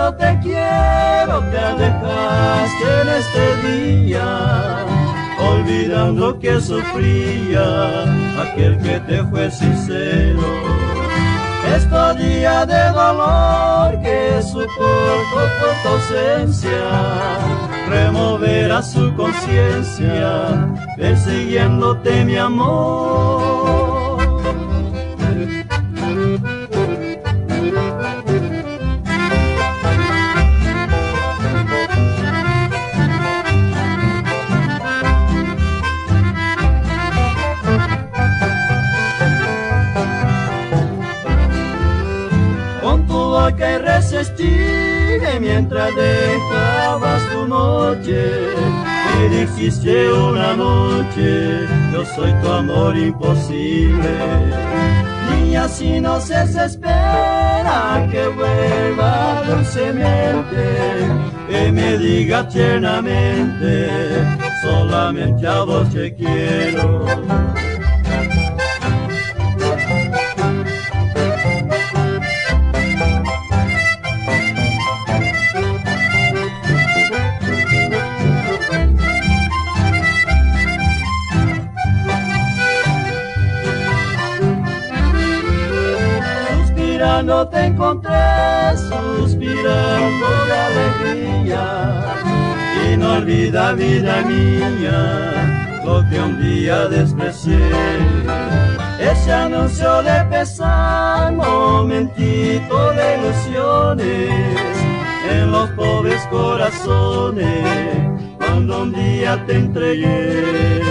cuánto te quiero te alejaste en este día, olvidando que sufría aquel que te fue sincero. Estos días de dolor que soporto por tu ausencia, removerá su conciencia, persiguiéndote mi amor. Que irresistible mientras dejabas tu noche, me dijiste una noche, yo soy tu amor imposible. Niña, si no se espera que vuelva dulcemente, que me diga tiernamente, solamente a vos te quiero. No te encontré suspirando de alegría, y no olvida, vida mía, lo que un día desprecié. Ese anuncio de pesar, momentito de ilusiones en los pobres corazones, cuando un día te entregué.